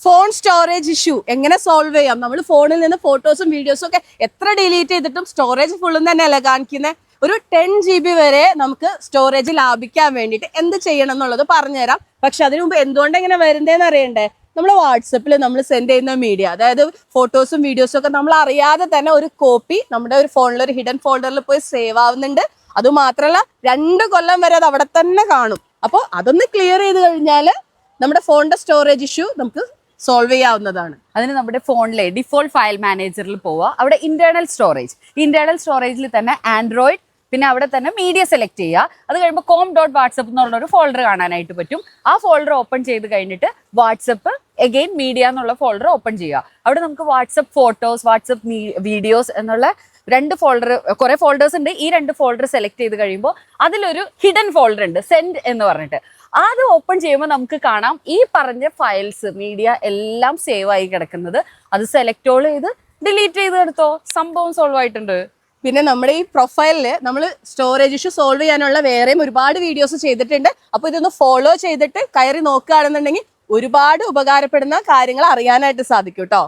Phone storage issue എങ്ങനെ solve ചെയ്യാം? നമ്മൾ ഫോണിൽ നിന്ന് ഫോട്ടോസും വീഡിയോസും ഒക്കെ എത്ര ഡിലീറ്റ് ചെയ്തിട്ടും സ്റ്റോറേജ് ഫുള്ളും തന്നെയല്ലേ കാണിക്കുന്നത്. ഒരു 10 GB വരെ നമുക്ക് സ്റ്റോറേജ് ലാഭിക്കാൻ വേണ്ടിയിട്ട് എന്ത് ചെയ്യണം എന്നുള്ളത് പറഞ്ഞുതരാം. പക്ഷെ അതിനു മുമ്പ് എന്തുകൊണ്ട് എങ്ങനെ വരുന്നതെന്ന് അറിയണ്ടേ? നമ്മൾ വാട്സപ്പിൽ നമ്മൾ സെൻഡ് ചെയ്യുന്ന മീഡിയ, അതായത് ഫോട്ടോസും വീഡിയോസും ഒക്കെ നമ്മൾ അറിയാതെ തന്നെ ഒരു കോപ്പി നമ്മുടെ ഒരു ഫോണിൽ ഒരു ഹിഡൻ ഫോൾഡറിൽ പോയി സേവ് ആവുന്നുണ്ട്. അതുമാത്രമല്ല 2 കൊല്ലം വരെ അത് അവിടെ തന്നെ കാണും. അപ്പോൾ അതൊന്ന് ക്ലിയർ ചെയ്ത് കഴിഞ്ഞാൽ നമ്മുടെ ഫോണിന്റെ സ്റ്റോറേജ് ഇഷ്യൂ നമുക്ക് സോൾവ് ചെയ്യാവുന്നതാണ്. അതിന് നമ്മുടെ ഫോണിലെ ഡിഫോൾട്ട് ഫയൽ മാനേജറിൽ പോവുക. അവിടെ ഇന്റേണൽ സ്റ്റോറേജിൽ തന്നെ ആൻഡ്രോയിഡ്, പിന്നെ അവിടെ തന്നെ മീഡിയ സെലക്ട് ചെയ്യുക. അത് കഴിയുമ്പോൾ com.whatsapp എന്നുള്ളൊരു ഫോൾഡർ കാണാനായിട്ട് പറ്റും. ആ ഫോൾഡർ ഓപ്പൺ ചെയ്ത് കഴിഞ്ഞിട്ട് വാട്സപ്പ് അഗെയിൻ മീഡിയ എന്നുള്ള ഫോൾഡർ ഓപ്പൺ ചെയ്യുക. അവിടെ നമുക്ക് വാട്സപ്പ് ഫോട്ടോസ്, വാട്സപ്പ് വീഡിയോസ് എന്നുള്ള 2 ഫോൾഡർ, കുറെ ഫോൾഡേഴ്സ് ഉണ്ട്. ഈ 2 ഫോൾഡർ സെലക്ട് ചെയ്ത് കഴിയുമ്പോൾ അതിലൊരു ഹിഡൻ ഫോൾഡർ ഉണ്ട്, സെൻഡ് എന്ന് പറഞ്ഞിട്ട്. അത് ഓപ്പൺ ചെയ്യുമ്പോൾ നമുക്ക് കാണാം ഈ പറഞ്ഞ ഫയൽസ്, മീഡിയ എല്ലാം സേവ് ആയി കിടക്കുന്നത്. അത് സെലക്ട് ഓൾ ചെയ്ത് ഡിലീറ്റ് ചെയ്ത് എടുത്തോ, സംഭവം സോൾവ് ആയിട്ടുണ്ട്. പിന്നെ നമ്മുടെ ഈ പ്രൊഫൈലില് നമ്മൾ സ്റ്റോറേജ് ഇഷ്യൂ സോൾവ് ചെയ്യാനുള്ള വേറെയും ഒരുപാട് വീഡിയോസ് ചെയ്തിട്ടുണ്ട്. അപ്പോൾ ഇതൊന്ന് ഫോളോ ചെയ്തിട്ട് കയറി നോക്കുകയാണെന്നുണ്ടെങ്കിൽ ഒരുപാട് ഉപകാരപ്പെടുന്ന കാര്യങ്ങൾ അറിയാനായിട്ട് സാധിക്കും കേട്ടോ.